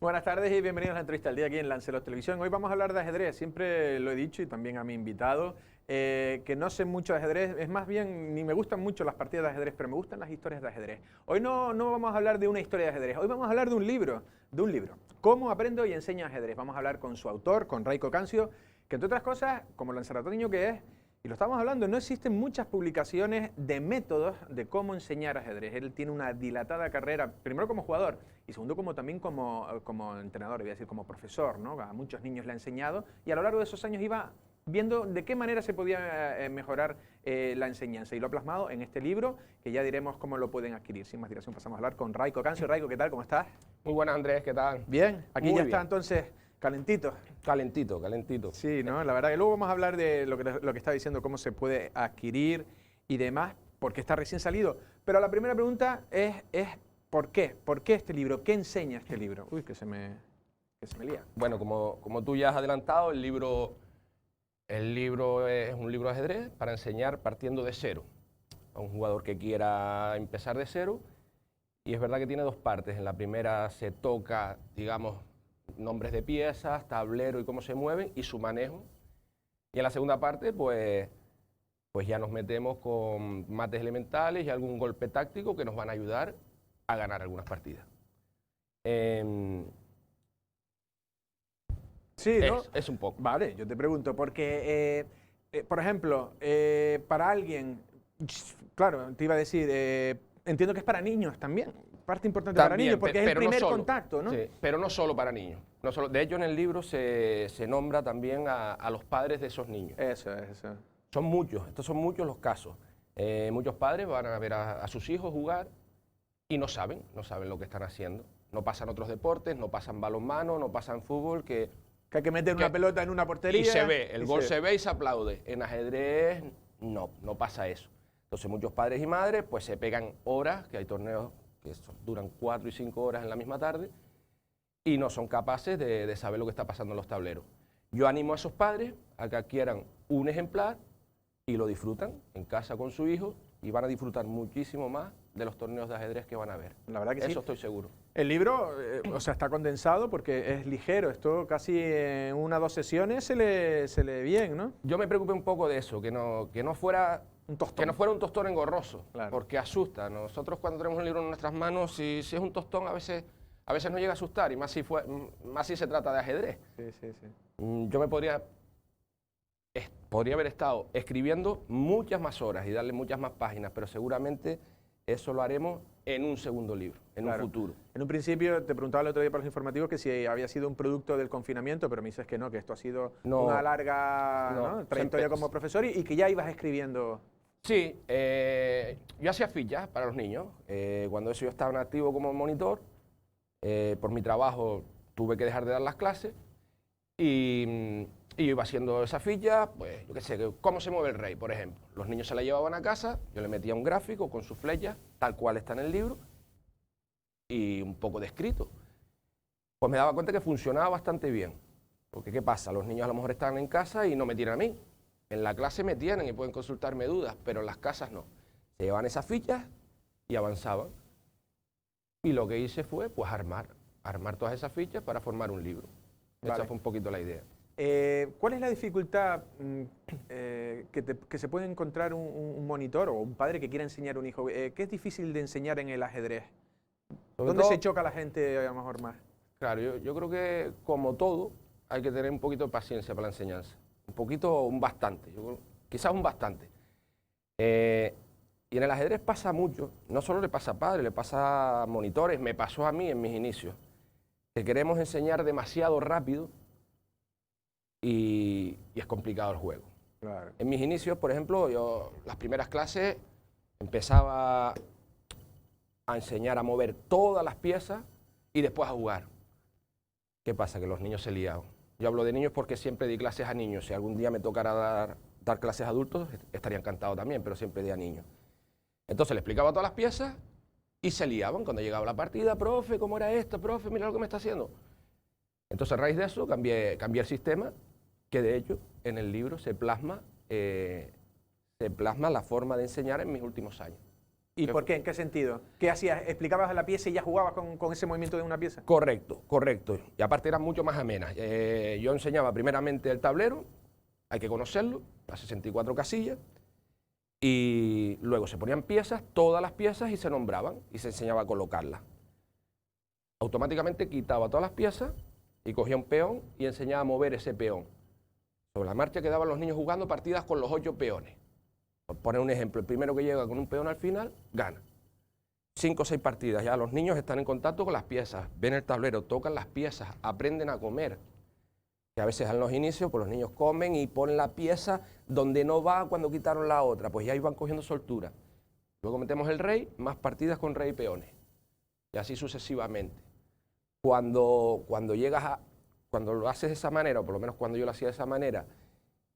Buenas tardes y bienvenidos a la entrevista del día aquí en Lancelot Televisión. Hoy vamos a hablar de ajedrez. Siempre lo he dicho y también a mi invitado, que no sé mucho de ajedrez. Es más bien, ni me gustan mucho las partidas de ajedrez, pero me gustan las historias de ajedrez. Hoy no vamos a hablar de una historia de ajedrez. Hoy vamos a hablar de un libro. ¿Cómo aprendo y enseño ajedrez? Vamos a hablar con su autor, con Raiko Cancio, que entre otras cosas, como lanzaratoño que es, y lo estamos hablando, no existen muchas publicaciones de métodos de cómo enseñar ajedrez. Él tiene una dilatada carrera, primero como jugador y segundo también como entrenador, voy a decir como profesor, ¿no? A muchos niños le ha enseñado y a lo largo de esos años iba viendo de qué manera se podía mejorar la enseñanza y lo ha plasmado en este libro que ya diremos cómo lo pueden adquirir. Sin más dilación pasamos a hablar con Raiko Cancio. Raiko, ¿qué tal? ¿Cómo estás? Muy buenas, Andrés, ¿qué tal? Bien, aquí Muy ya bien. está entonces calentito. Calentito, calentito. Sí, ¿no? La verdad que luego vamos a hablar de lo que está diciendo, cómo se puede adquirir y demás, porque está recién salido. Pero la primera pregunta es ¿por qué? ¿Por qué este libro? ¿Qué enseña este libro? Uy, que se me lía. Bueno, como tú ya has adelantado, el libro es un libro de ajedrez para enseñar partiendo de cero a un jugador que quiera empezar de cero. Y es verdad que tiene dos partes. En la primera se toca, digamos, nombres de piezas, tablero y cómo se mueven y su manejo. Y en la segunda parte, pues ya nos metemos con mates elementales y algún golpe táctico que nos van a ayudar a ganar algunas partidas. Sí, ¿no? Es un poco. Vale, yo te pregunto, porque, por ejemplo, para alguien, claro, te iba a decir, entiendo que es para niños también, parte importante para niños, porque es el primer contacto, ¿no? Sí, pero no solo para niños. No solo, de hecho, en el libro se nombra también a los padres de esos niños. Eso. Son muchos, estos son muchos los casos. Muchos padres van a ver a sus hijos jugar y no saben lo que están haciendo. No pasan otros deportes, no pasan balonmano, no pasan fútbol, que hay que meter una pelota en una portería. Y se ve, el gol se ve y se aplaude. En ajedrez no pasa eso. Entonces muchos padres y madres pues se pegan horas, que hay torneos que duran 4 y 5 horas en la misma tarde, y no son capaces de saber lo que está pasando en los tableros. Yo animo a esos padres a que adquieran un ejemplar y lo disfrutan en casa con su hijo y van a disfrutar muchísimo más de los torneos de ajedrez que van a ver. La verdad que sí. Eso estoy seguro. El libro, está condensado porque es ligero. Esto casi en 1 o 2 sesiones se lee bien, ¿no? Yo me preocupé un poco de eso, que no fuera un tostón engorroso, claro. Porque asusta. Nosotros cuando tenemos un libro en nuestras manos, si es un tostón, a veces nos llega a asustar, y más si se trata de ajedrez. Sí. Yo podría haber estado escribiendo muchas más horas y darle muchas más páginas, pero seguramente eso lo haremos en un segundo libro, en un futuro. En un principio te preguntaba el otro día para los informativos que si había sido un producto del confinamiento, pero me dices que no, que esto ha sido una larga trayectoria como profesor y que ya ibas escribiendo. Sí, yo hacía fichas para los niños. Cuando yo estaba en activo como monitor, por mi trabajo tuve que dejar de dar las clases y yo iba haciendo esas fichas, pues yo qué sé, cómo se mueve el rey, por ejemplo. Los niños se la llevaban a casa, yo le metía un gráfico con sus flechas, tal cual está en el libro, y un poco de escrito. Pues me daba cuenta que funcionaba bastante bien. Porque ¿qué pasa? Los niños a lo mejor están en casa y no me tienen a mí. En la clase me tienen y pueden consultarme dudas, pero en las casas no. Se llevaban esas fichas y avanzaban. Y lo que hice fue pues armar todas esas fichas para formar un libro. Vale. Esa fue un poquito la idea. ¿Cuál es la dificultad que se puede encontrar un monitor o un padre que quiera enseñar a un hijo? ¿Qué es difícil de enseñar en el ajedrez? ¿Dónde se choca la gente a lo mejor más? Claro, yo creo que como todo hay que tener un poquito de paciencia para la enseñanza. Un bastante, quizás un bastante. Y en el ajedrez pasa mucho, no solo le pasa a padres, le pasa a monitores, me pasó a mí en mis inicios, que queremos enseñar demasiado rápido y es complicado el juego. Claro. En mis inicios, por ejemplo, yo las primeras clases empezaba a enseñar a mover todas las piezas y después a jugar. ¿Qué pasa? Que los niños se liaban. Yo hablo de niños porque siempre di clases a niños. Si algún día me tocara dar clases a adultos, estaría encantado también, pero siempre di a niños. Entonces le explicaba todas las piezas y se liaban cuando llegaba la partida. Profe, ¿cómo era esto? Profe, mira lo que me está haciendo. Entonces a raíz de eso cambié el sistema, que de hecho en el libro se plasma la forma de enseñar en mis últimos años. ¿Y por qué? ¿En qué sentido? ¿Qué hacías? ¿Explicabas la pieza y ya jugabas con ese movimiento de una pieza? Correcto, correcto. Y aparte eran mucho más amenas. Yo enseñaba primeramente el tablero, hay que conocerlo, las 64 casillas, y luego se ponían piezas, todas las piezas, y se nombraban, y se enseñaba a colocarlas. Automáticamente quitaba todas las piezas y cogía un peón y enseñaba a mover ese peón. Sobre la marcha quedaban los niños jugando partidas con los 8 peones. Por poner un ejemplo, el primero que llega con un peón al final, gana. 5 o 6 partidas, ya los niños están en contacto con las piezas, ven el tablero, tocan las piezas, aprenden a comer. Que a veces en los inicios, pues los niños comen y ponen la pieza donde no va cuando quitaron la otra, pues ya iban cogiendo soltura. Luego metemos el rey, más partidas con rey y peones. Y así sucesivamente. Cuando lo haces de esa manera, o por lo menos cuando yo lo hacía de esa manera,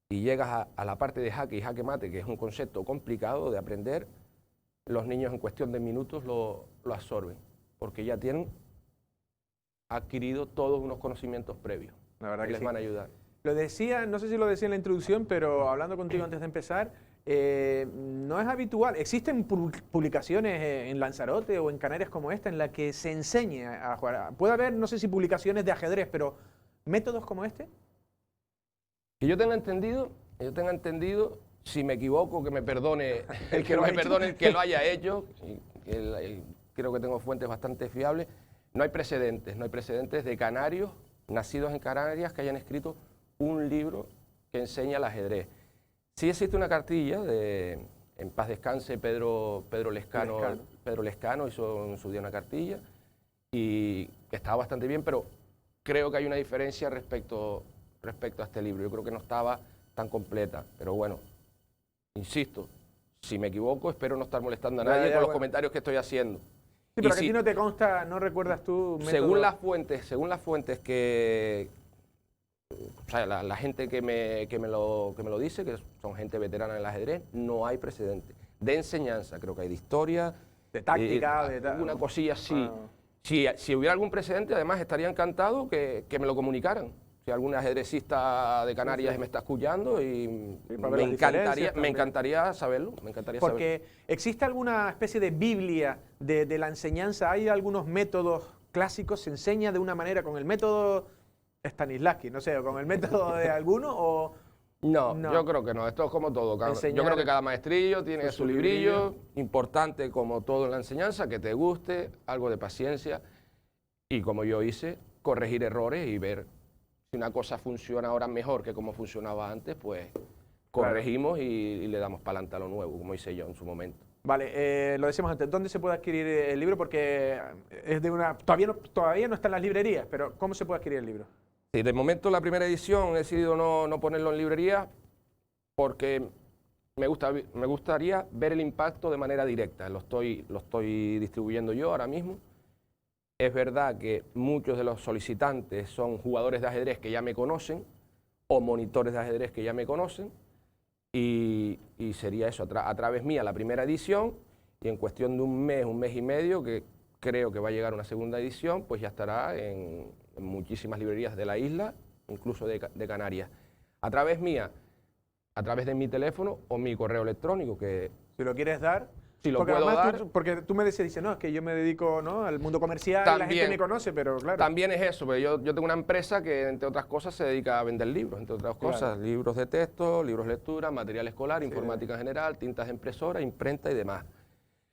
y llegas a la parte de jaque y jaque mate, que es un concepto complicado de aprender, los niños en cuestión de minutos lo absorben, porque ya tienen adquirido todos unos conocimientos previos. La verdad que les sí. van a ayudar. Lo decía, no sé si lo decía en la introducción, pero hablando contigo antes de empezar, no es habitual. ¿Existen publicaciones en Lanzarote o en Canarias como esta en la que se enseñe a jugar? Puede haber, no sé si publicaciones de ajedrez, pero métodos como este. Que yo tenga entendido, si me equivoco, que me perdone el que lo haya hecho. Creo que tengo fuentes bastante fiables. No hay precedentes de canarios, nacidos en Canarias, que hayan escrito un libro que enseña el ajedrez. Sí existe una cartilla en paz descanse, Pedro Lescano hizo en su día una cartilla y que estaba bastante bien, pero creo que hay una diferencia respecto a este libro. Yo creo que no estaba tan completa, pero bueno, insisto, si me equivoco, espero no estar molestando a nadie con los comentarios que estoy haciendo. Sí, pero que a ti no te consta, ¿no recuerdas tú? Según las fuentes que... O sea, la gente que me lo dice, que son gente veterana en el ajedrez, no hay precedente. De enseñanza, creo que hay de historia. De táctica, una cosilla así. Ah. Si hubiera algún precedente, además, estaría encantado que me lo comunicaran. Si algún ajedrecista de Canarias me está escuchando, y me encantaría saberlo. Porque existe alguna especie de Biblia de la enseñanza. Hay algunos métodos clásicos, se enseña de una manera con el método Stanislavski, no sé, o con el método de alguno o... No, yo creo que no. Esto es como todo. Yo creo que cada maestrillo tiene su librillo, importante como todo en la enseñanza, que te guste, algo de paciencia y, como yo hice, corregir errores y ver si una cosa funciona ahora mejor que como funcionaba antes, pues corregimos y le damos para adelante a lo nuevo, como hice yo en su momento. Vale, lo decíamos antes, ¿dónde se puede adquirir el libro? Porque es de una... Todavía no está en las librerías, pero ¿cómo se puede adquirir el libro? Sí, de momento la primera edición he decidido no ponerlo en librería porque me gustaría ver el impacto de manera directa. Lo estoy distribuyendo yo ahora mismo. Es verdad que muchos de los solicitantes son jugadores de ajedrez que ya me conocen o monitores de ajedrez que ya me conocen y sería eso, a través mía la primera edición y en cuestión de un mes y medio, que creo que va a llegar una segunda edición, pues ya estará en muchísimas librerías de la isla, incluso de Canarias. A través mía, a través de mi teléfono o mi correo electrónico, que... Si lo quieres dar... Si lo puedo dar... Porque tú me dices, no, es que yo me dedico, ¿no?, al mundo comercial, también, la gente me conoce, pero claro... También es eso, porque yo tengo una empresa que, entre otras cosas, se dedica a vender libros, entre otras cosas, libros de texto, libros de lectura, material escolar, informática en general, tintas de impresora, imprenta y demás.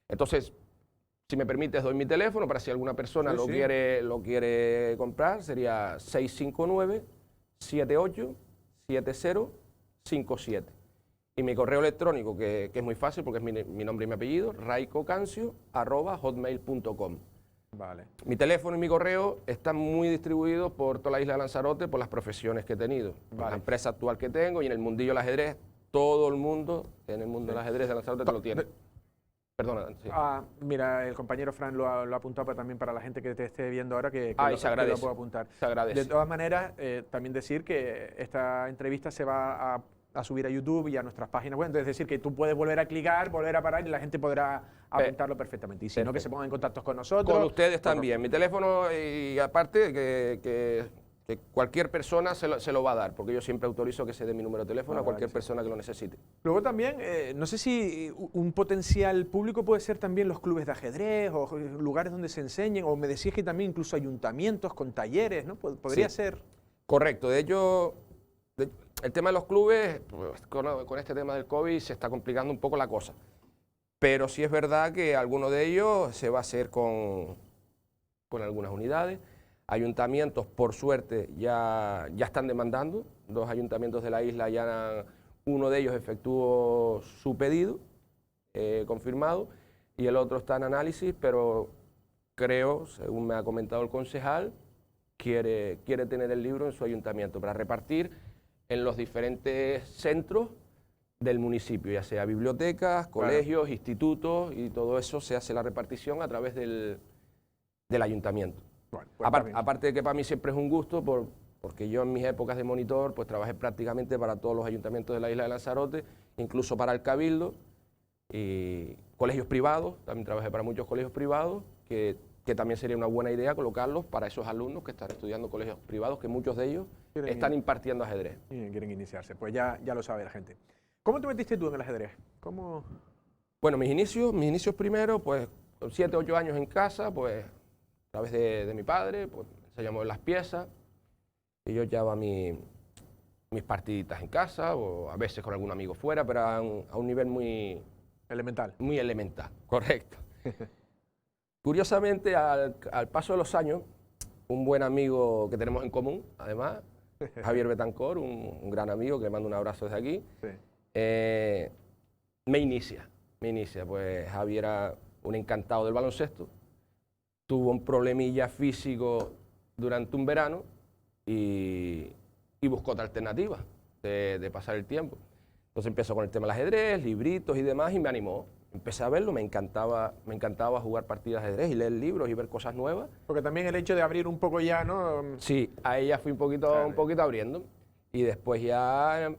Entonces, si me permites, doy mi teléfono para si alguna persona lo quiere comprar, sería 659-787057. Y mi correo electrónico, que es muy fácil porque es mi nombre y mi apellido, raicocancio@hotmail.com. Vale. Mi teléfono y mi correo están muy distribuidos por toda la isla de Lanzarote por las profesiones que he tenido. La empresa actual que tengo y en el mundillo del ajedrez, todo el mundo en el mundo del ajedrez de Lanzarote te lo tiene. Perdona. Sí. Mira, el compañero Fran lo ha apuntado también para la gente que te esté viendo ahora que lo pueda apuntar. Se agradece. De todas maneras, también decir que esta entrevista se va a subir a YouTube y a nuestras páginas web, es decir, que tú puedes volver a clicar, volver a parar y la gente podrá apuntarlo perfectamente. Y si no, que se pongan en contacto con nosotros. Con ustedes también. Mi teléfono, y aparte, que que cualquier persona se lo va a dar, porque yo siempre autorizo que se dé mi número de teléfono a cualquier sí. persona que lo necesite. Luego también, no sé si un potencial público puede ser también los clubes de ajedrez o lugares donde se enseñen, o me decías que también incluso ayuntamientos con talleres, ¿no? Podría Sí. ser. Correcto, de hecho, el tema de los clubes, pues, con este tema del COVID se está complicando un poco la cosa. Pero sí es verdad que alguno de ellos se va a hacer con algunas unidades. Ayuntamientos, por suerte, ya están demandando. 2 ayuntamientos de la isla uno de ellos efectuó su pedido, confirmado, y el otro está en análisis, pero creo, según me ha comentado el concejal, quiere tener el libro en su ayuntamiento para repartir en los diferentes centros del municipio, ya sea bibliotecas, colegios, institutos, y todo eso se hace la repartición a través del ayuntamiento. Bueno, pues Aparte de que para mí siempre es un gusto, porque yo en mis épocas de monitor pues trabajé prácticamente para todos los ayuntamientos de la isla de Lanzarote, incluso para el Cabildo, y colegios privados, también trabajé para muchos colegios privados, que también sería una buena idea colocarlos para esos alumnos que están estudiando colegios privados, que muchos de ellos están impartiendo ajedrez. Y quieren iniciarse, pues ya lo sabe la gente. ¿Cómo te metiste tú en el ajedrez? ¿Cómo? Bueno, mis inicios primero, pues 7, 8 años en casa, pues a través de mi padre, pues enseñamos las piezas, y yo llevaba mis partiditas en casa, o a veces con algún amigo fuera, pero a un nivel muy elemental, correcto. Curiosamente, al paso de los años, un buen amigo que tenemos en común, además, Javier Betancor, un gran amigo, que le mando un abrazo desde aquí, sí. Me inicia. Pues Javier era un encantado del baloncesto, tuvo un problemilla físico durante un verano y buscó otra alternativa de pasar el tiempo. Entonces empezó con el tema del ajedrez, libritos y demás, y me animó. Empecé a verlo, me encantaba jugar partidas de ajedrez y leer libros y ver cosas nuevas. Porque también el hecho de abrir un poco ya, ¿no? Sí, a ella fui un poquito abriendo. Y después ya,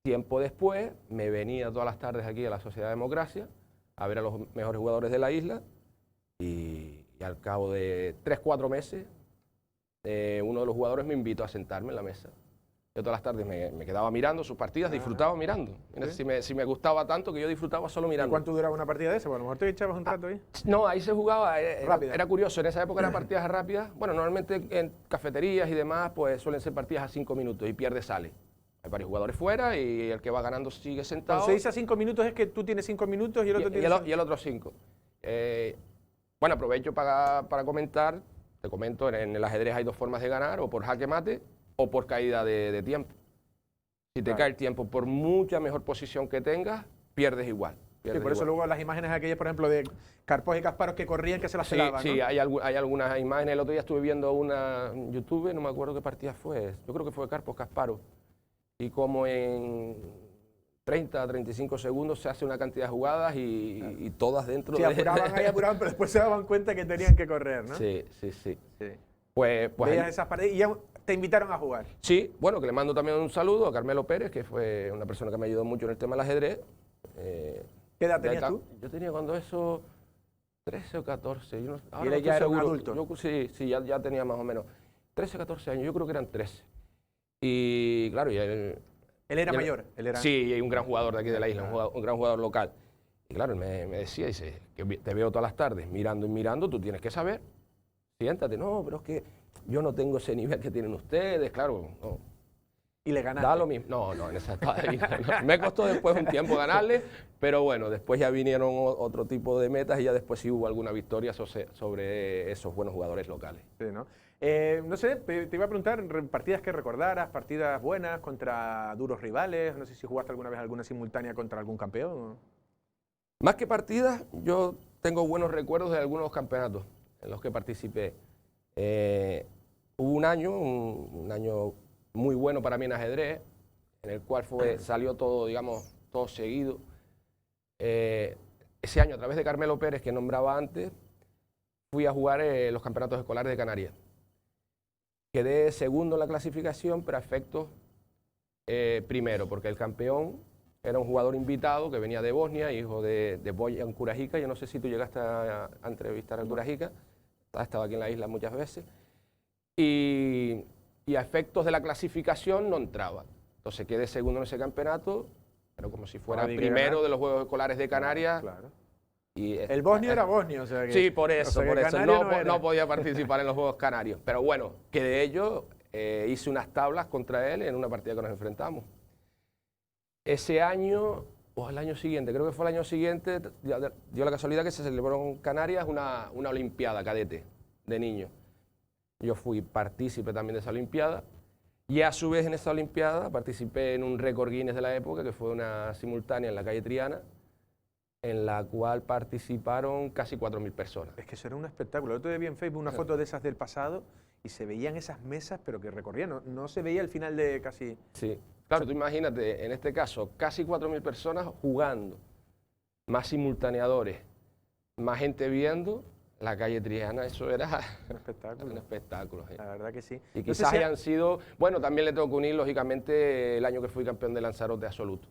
tiempo después, me venía todas las tardes aquí a la Sociedad de Democracia a ver a los mejores jugadores de la isla, y al cabo de 3, 4 meses, uno de los jugadores me invitó a sentarme en la mesa. Yo todas las tardes me quedaba mirando sus partidas, disfrutaba mirando. Mira, ¿sí? si me gustaba tanto que yo disfrutaba solo mirando. ¿Y cuánto duraba una partida de esa? Bueno, a lo mejor te echabas un rato ahí. No, ahí se jugaba, era curioso, en esa época eran partidas rápidas. Bueno, normalmente en cafeterías y demás, pues suelen ser partidas a 5 minutos y pierde, sale. Hay varios jugadores fuera y el que va ganando sigue sentado. Cuando se dice a 5 minutos es que tú tienes 5 minutos y el otro tiene 5. Y el otro 5. Bueno, aprovecho para comentar, te comento, en el ajedrez hay 2 formas de ganar, o por jaque mate o por caída de tiempo. Si te cae el tiempo, por mucha mejor posición que tengas, pierdes igual. Sí, por eso luego las imágenes aquellas, por ejemplo, de Karpov y Kasparov que corrían, que se las pelaban, sí, ¿no? hay algunas imágenes. El otro día estuve viendo una en YouTube, no me acuerdo qué partida fue. Yo creo que fue Karpov Kasparov. Y como en 30, 35 segundos se hace una cantidad de jugadas y todas dentro de... apuraban, pero después se daban cuenta que tenían que correr, ¿no? Sí. Pues veías esas partidas y ya te invitaron a jugar. Sí, bueno, que le mando también un saludo a Carmelo Pérez, que fue una persona que me ayudó mucho en el tema del ajedrez. ¿Qué edad tenías tú? Yo tenía cuando eso 13 o 14. Yo ¿Y él ya era un adulto? Sí, ya tenía más o menos 13 o 14 años, yo creo que eran 13. Y claro, él era mayor. Sí, un gran jugador de aquí de la isla, un gran jugador local. Y claro, él me decía, dice, que te veo todas las tardes mirando, tú tienes que saber. Siéntate, no, pero es que yo no tengo ese nivel que tienen ustedes, claro. No. ¿Y le ganaste? Da lo mismo. No, en esa etapa no. Me costó después un tiempo ganarle, pero bueno, después ya vinieron otro tipo de metas y ya después sí hubo alguna victoria sobre esos buenos jugadores locales. Sí, ¿no? No sé, te iba a preguntar, partidas que recordaras, partidas buenas contra duros rivales, no sé si jugaste alguna vez alguna simultánea contra algún campeón. Más que partidas, yo tengo buenos recuerdos de algunos campeonatos en los que participé. Hubo un año muy bueno para mí en ajedrez, en el cual salió todo, digamos, todo seguido. Ese año, a través de Carmelo Pérez, que nombraba antes, fui a jugar los campeonatos escolares de Canarias. Quedé segundo en la clasificación, pero a efectos primero, porque el campeón era un jugador invitado que venía de Bosnia, hijo de Bojan Kurajica. Yo no sé si tú llegaste a entrevistar a Kurajica, estaba aquí en la isla muchas veces. Y y a efectos de la clasificación no entraba. Entonces quedé segundo en ese campeonato, pero como si fuera primero de los Juegos Escolares de Canarias. Claro. Y el bosnio era bosnio, o sea que... Sí, por eso, o sea, por eso. No, No podía participar en los Juegos Canarios. Pero bueno, que de ello hice unas tablas contra él en una partida que nos enfrentamos. Ese año, o el año siguiente, creo que fue el año siguiente, dio la casualidad que se celebró en Canarias una olimpiada cadete de niños. Yo fui partícipe también de esa olimpiada y a su vez en esa olimpiada participé en un récord Guinness de la época, que fue una simultánea en la calle Triana, en la cual participaron casi 4.000 personas. Es que eso era un espectáculo. El otro día vi en Facebook una foto de esas del pasado y se veían esas mesas, pero que recorrían, no se veía el final de casi... Sí, claro, tú imagínate, en este caso, casi 4.000 personas jugando, más simultaneadores, más gente viendo, la calle Triana, eso era un espectáculo. Un espectáculo, sí. La verdad que sí. Y quizás hayan sido, bueno, también le tengo que unir, lógicamente, el año que fui campeón de Lanzarote absoluto.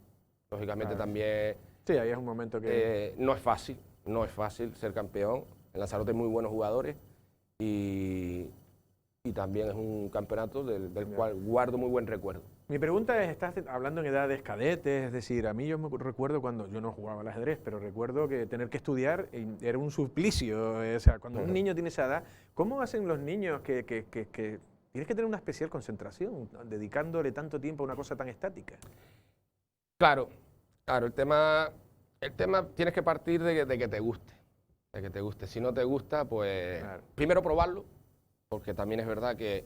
Lógicamente también... Sí, ahí es un momento que... no es fácil ser campeón. En Lanzarote hay muy buenos jugadores y también es un campeonato del cual guardo muy buen recuerdo. Mi pregunta es, estás hablando en edades cadetes, es decir, a mí yo me recuerdo cuando yo no jugaba al ajedrez, pero recuerdo que tener que estudiar era un suplicio. O sea, cuando un niño tiene esa edad, ¿cómo hacen los niños que tienes que tener una especial concentración, dedicándole tanto tiempo a una cosa tan estática? Claro, el tema tienes que partir de que te guste. Si no te gusta, pues primero probarlo, porque también es verdad que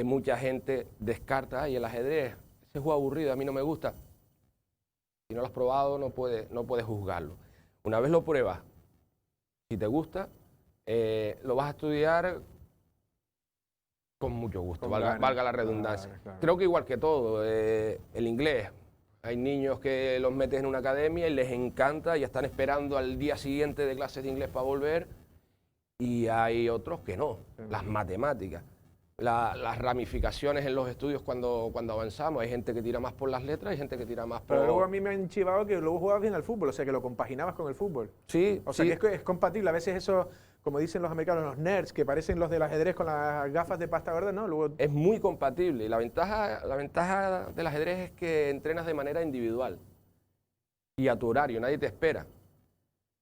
mucha gente descarta, ay, el ajedrez, ese juego aburrido, a mí no me gusta. Si no lo has probado, no puedes juzgarlo. Una vez lo pruebas, si te gusta, lo vas a estudiar con mucho gusto, valga la redundancia. Claro. Creo que igual que todo, el inglés. Hay niños que los metes en una academia y les encanta y están esperando al día siguiente de clases de inglés para volver, y hay otros que no. Las matemáticas, las ramificaciones en los estudios cuando avanzamos, hay gente que tira más por las letras, hay gente que tira más por... Pero luego a mí me han chivado que luego jugabas bien al fútbol, o sea que lo compaginabas con el fútbol. Sí. O sea que es compatible, a veces eso, como dicen los americanos, los nerds, que parecen los del ajedrez con las gafas de pasta verde, ¿no? Luego... Es muy compatible y la ventaja del ajedrez es que entrenas de manera individual y a tu horario, nadie te espera.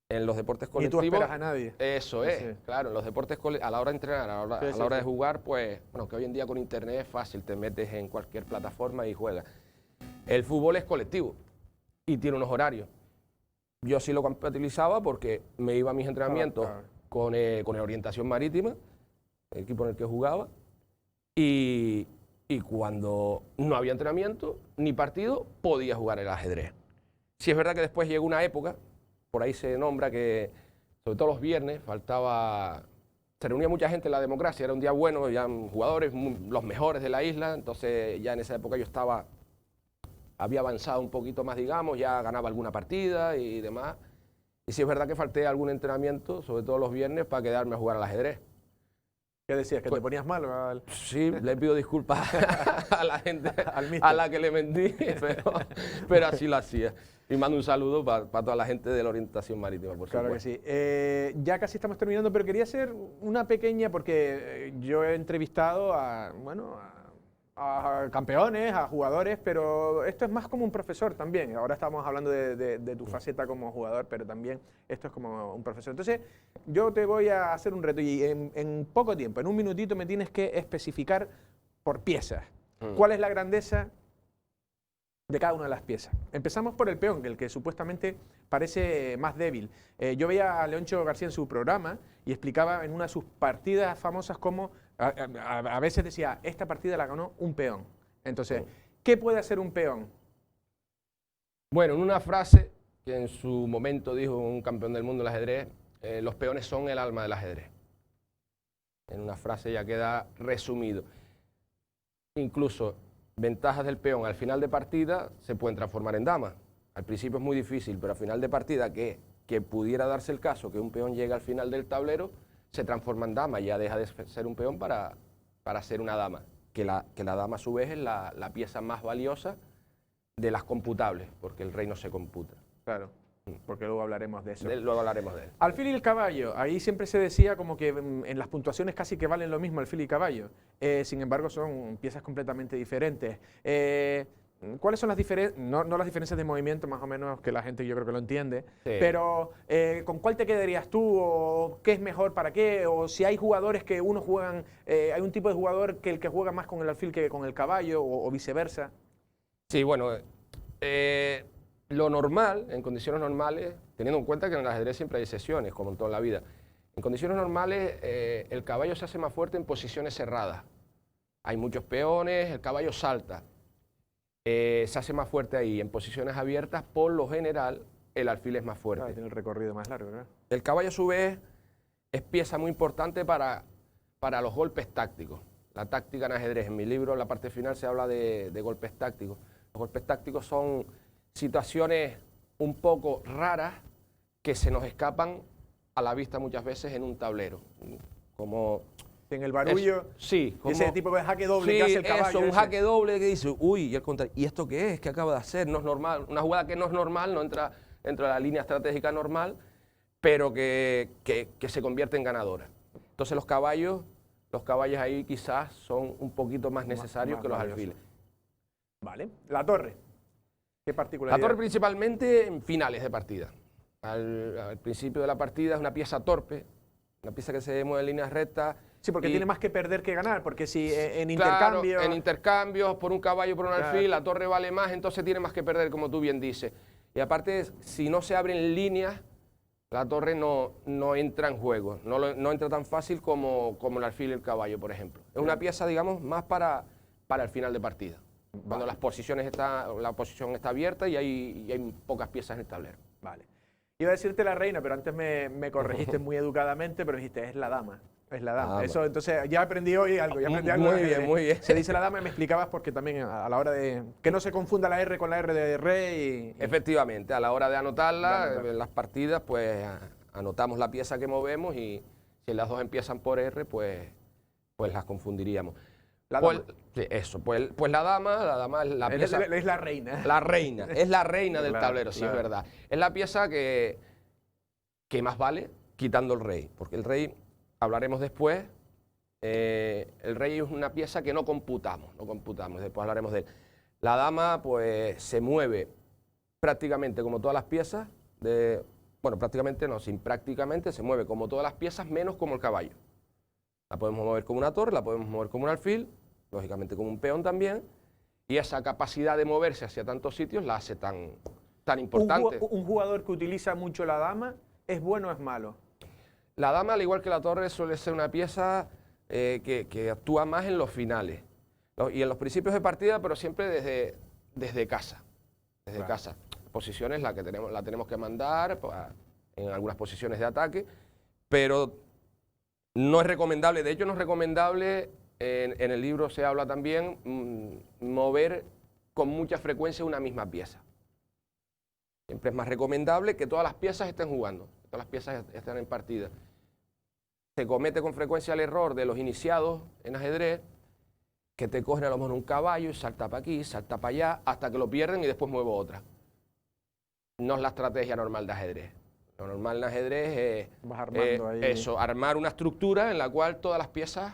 En los deportes colectivos... Ni tú esperas a nadie. Eso es, claro, en los deportes colectivos, a la hora de entrenar, a la hora de jugar, pues, bueno, que hoy en día con internet es fácil, te metes en cualquier plataforma y juegas. El fútbol es colectivo y tiene unos horarios. Yo sí lo compatibilizaba porque me iba a mis entrenamientos con orientación marítima, el equipo en el que jugaba, y cuando no había entrenamiento ni partido, podía jugar el ajedrez. Sí es verdad que después llegó una época, por ahí se nombra que, sobre todo los viernes, se reunía mucha gente en la Democracia, era un día bueno, ya jugadores, los mejores de la isla, entonces ya en esa época yo había avanzado un poquito más, digamos, ya ganaba alguna partida y demás. Y sí es verdad que falté algún entrenamiento, sobre todo los viernes, para quedarme a jugar al ajedrez. ¿Qué decías? ¿Que te ponías mal? Sí, le pido disculpas a la gente a la que le mentí, pero así lo hacía. Y mando un saludo para toda la gente de la orientación marítima, por supuesto. Claro que sí. Ya casi estamos terminando, pero quería hacer una pequeña, porque yo he entrevistado a campeones, a jugadores, pero esto es más como un profesor también. Ahora estamos hablando de tu faceta como jugador, pero también esto es como un profesor. Entonces, yo te voy a hacer un reto y en poco tiempo, en un minutito, me tienes que especificar por piezas. ¿Cuál es la grandeza de cada una de las piezas? Empezamos por el peón, el que supuestamente parece más débil. Yo veía a Leoncho García en su programa y explicaba en una de sus partidas famosas cómo a veces decía, esta partida la ganó un peón. Entonces, ¿qué puede hacer un peón? Bueno, en una frase que en su momento dijo un campeón del mundo del ajedrez, los peones son el alma del ajedrez. En una frase ya queda resumido. Incluso ventajas del peón al final de partida se pueden transformar en dama. Al principio es muy difícil, pero al final de partida que pudiera darse el caso que un peón llegue al final del tablero, se transforma en dama y ya deja de ser un peón para ser una dama. Que la dama a su vez es la pieza más valiosa de las computables, porque el rey no se computa. Claro. porque luego hablaremos de eso. Luego hablaremos de él. Alfil y el caballo, ahí siempre se decía como que en las puntuaciones casi que valen lo mismo alfil y caballo. Sin embargo, son piezas completamente diferentes. ¿Cuáles son las diferencias? No las diferencias de movimiento, más o menos, que la gente yo creo que lo entiende, Sí. pero ¿con cuál te quedarías tú? ¿O qué es mejor para qué? ¿O si hay jugadores que uno juegan, hay un tipo de jugador que el que juega más con el alfil que con el caballo, o viceversa? Sí, bueno, lo normal, en condiciones normales, teniendo en cuenta que en el ajedrez siempre hay excepciones, como en toda la vida, en condiciones normales el caballo se hace más fuerte en posiciones cerradas. Hay muchos peones, el caballo salta. Se hace más fuerte ahí. En posiciones abiertas, por lo general, el alfil es más fuerte. Claro, tiene el recorrido más largo, ¿verdad? El caballo, a su vez, es pieza muy importante para los golpes tácticos. La táctica en ajedrez. En mi libro, en la parte final, se habla de golpes tácticos. Los golpes tácticos son situaciones un poco raras que se nos escapan a la vista muchas veces en un tablero. Como En el barullo, sí, como, ese tipo de jaque doble sí, que hace el caballo. eso, un ese. jaque doble que dice, uy, y al contrario, ¿y esto qué es? ¿Qué acaba de hacer? No es normal. Una jugada que no es normal, no entra dentro de la línea estratégica normal, pero que se convierte en ganadora. Entonces los caballos ahí quizás son un poquito más necesarios que los valioso. alfiles. Vale. La torre. ¿Qué La particularidad? torre principalmente en finales de partida. Al principio de la partida es una pieza torpe, una pieza que se mueve en líneas rectas. Sí, porque y, tiene más que perder que ganar, porque si en claro, intercambio... en intercambios, por un caballo, por un Claro. alfil, la torre vale más, entonces tiene más que perder, como tú bien dices. Y aparte, si no se abren líneas, la torre no entra en juego, no entra tan fácil como el alfil y el caballo, por ejemplo. Es una pieza, digamos, más para el final de partida, cuando la posición está abierta y hay pocas piezas en el tablero. Vale. Iba a decirte la reina, pero antes me corregiste muy educadamente, pero dijiste, es la dama. Es la dama. Dama. Eso, entonces, ya aprendí hoy algo. Ya aprendí algo Muy de bien, ajedrez. muy bien. Se dice la dama y me explicabas porque también a la hora de... Que no se confunda la R con la R de rey. Efectivamente, a la hora de anotarla, De anotar. en las partidas, pues anotamos la pieza que movemos y si las dos empiezan por R, pues las confundiríamos. La Pues, dama. sí, eso, pues la dama es la pieza... Es la reina. La reina, es la reina del Claro, tablero, sí, claro. es verdad. Es la pieza que más vale quitando el rey, porque el rey, hablaremos después, el rey es una pieza que no computamos, después hablaremos de él. La dama, pues, se mueve prácticamente como todas las piezas, bueno, prácticamente no, sin prácticamente, se mueve como todas las piezas, menos como el caballo. La podemos mover como una torre, la podemos mover como un alfil, lógicamente como un peón también, y esa capacidad de moverse hacia tantos sitios la hace tan importante. Un jugador que utiliza mucho la dama, ¿es bueno o es malo? La dama, al igual que la torre, suele ser una pieza que actúa más en los finales y en los principios de partida, pero siempre desde casa. Desde Claro. casa. Posiciones la tenemos que mandar en algunas posiciones de ataque, pero no es recomendable, de hecho no es recomendable, en el libro se habla también, mover con mucha frecuencia una misma pieza. Siempre es más recomendable que todas las piezas estén jugando, que todas las piezas estén en partida. Se comete con frecuencia el error de los iniciados en ajedrez, que te cogen a lo mejor un caballo y salta para aquí, salta para allá, hasta que lo pierden y después muevo otra. No es la estrategia normal de ajedrez. Lo normal en ajedrez es Vas armando ahí. eso, armar una estructura en la cual todas las piezas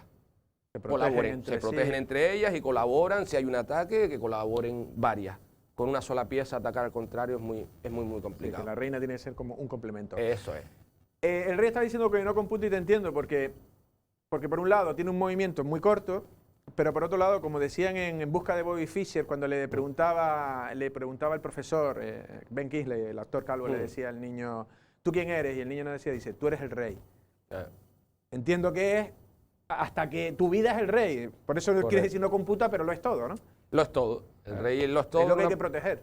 colaboren, se protegen entre ellas y colaboran. Si hay un ataque, que colaboren varias. Con una sola pieza atacar al contrario es muy Sí, complicado. que la reina tiene que ser como un complemento. Eso es. El rey está diciendo que no computa y te entiendo, porque por un lado tiene un movimiento muy corto, pero por otro lado, como decían en Busca de Bobby Fischer, cuando le preguntaba el profesor, Ben Kingsley, el actor calvo, le decía al niño, ¿tú quién eres? Y el niño no decía, dice, tú eres el rey. Entiendo que es hasta que tu vida es el rey. Por eso no quieres decir no computa, pero lo es todo, ¿no? Lo es todo. El rey lo es todo. Es lo que hay que proteger.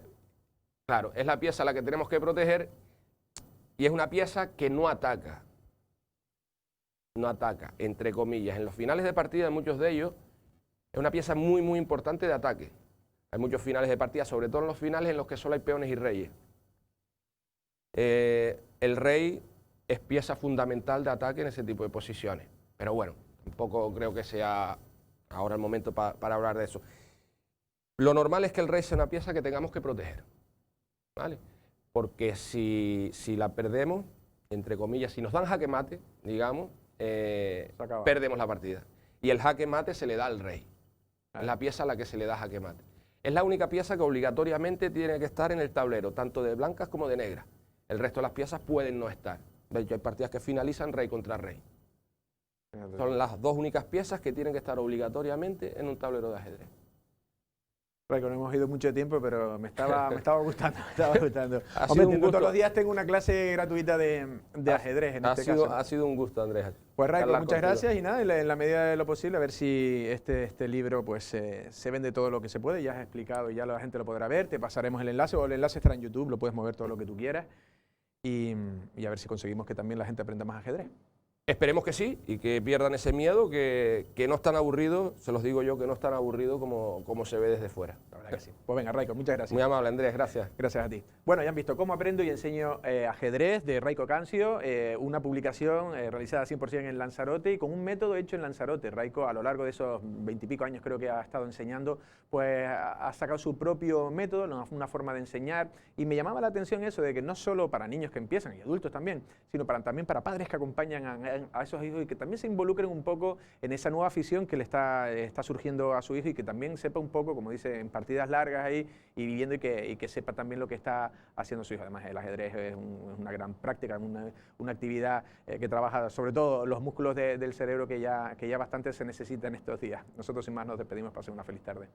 Claro, es la pieza a la que tenemos que proteger y es una pieza que no ataca. No ataca, entre comillas. En los finales de partida, muchos de ellos, es una pieza muy, muy importante de ataque. Hay muchos finales de partida, sobre todo en los finales en los que solo hay peones y reyes. El rey es pieza fundamental de ataque en ese tipo de posiciones. Pero bueno, tampoco creo que sea ahora el momento para hablar de eso. Lo normal es que el rey sea una pieza que tengamos que proteger, ¿vale? porque si la perdemos, entre comillas, si nos dan jaque mate, digamos, perdemos la partida. Y el jaque mate se le da al rey. Es la pieza a la que se le da jaque mate. Es la única pieza que obligatoriamente tiene que estar en el tablero, tanto de blancas como de negras. El resto de las piezas pueden no estar. De hecho, hay partidas que finalizan rey contra rey. Son las dos únicas piezas que tienen que estar obligatoriamente en un tablero de ajedrez. Raiko, no hemos ido mucho tiempo, pero me estaba gustando, me estaba gustando. Hombre, todos los días tengo una clase gratuita de ajedrez en este caso. Ha sido un gusto, Andrés. Pues Raiko, muchas gracias y nada, en la medida de lo posible, a ver si este libro pues se vende todo lo que se puede. Ya has explicado, ya la gente lo podrá ver, te pasaremos el enlace, o el enlace estará en YouTube, lo puedes mover todo lo que tú quieras y a ver si conseguimos que también la gente aprenda más ajedrez. Esperemos que sí y que pierdan ese miedo, que no es tan aburrido, se los digo yo, que no es tan aburrido como se ve desde fuera. La verdad que sí. Pues venga, Raiko, muchas gracias. Muy amable, Andrés, gracias. Gracias a ti. Bueno, ya han visto cómo aprendo y enseño ajedrez de Raiko Cancio, una publicación realizada 100% en Lanzarote y con un método hecho en Lanzarote. Raiko, a lo largo de esos 20 y pico años creo que ha estado enseñando, pues ha sacado su propio método, una forma de enseñar, y me llamaba la atención eso de que no solo para niños que empiezan y adultos también, sino también para padres que acompañan a esos hijos y que también se involucren un poco en esa nueva afición que le está surgiendo a su hijo y que también sepa un poco, como dice, en partidas largas ahí y viviendo y que sepa también lo que está haciendo su hijo. Además, el ajedrez es una gran práctica, una actividad que trabaja sobre todo los músculos del cerebro que ya bastante se necesita en estos días. Nosotros sin más nos despedimos, pasen una feliz tarde.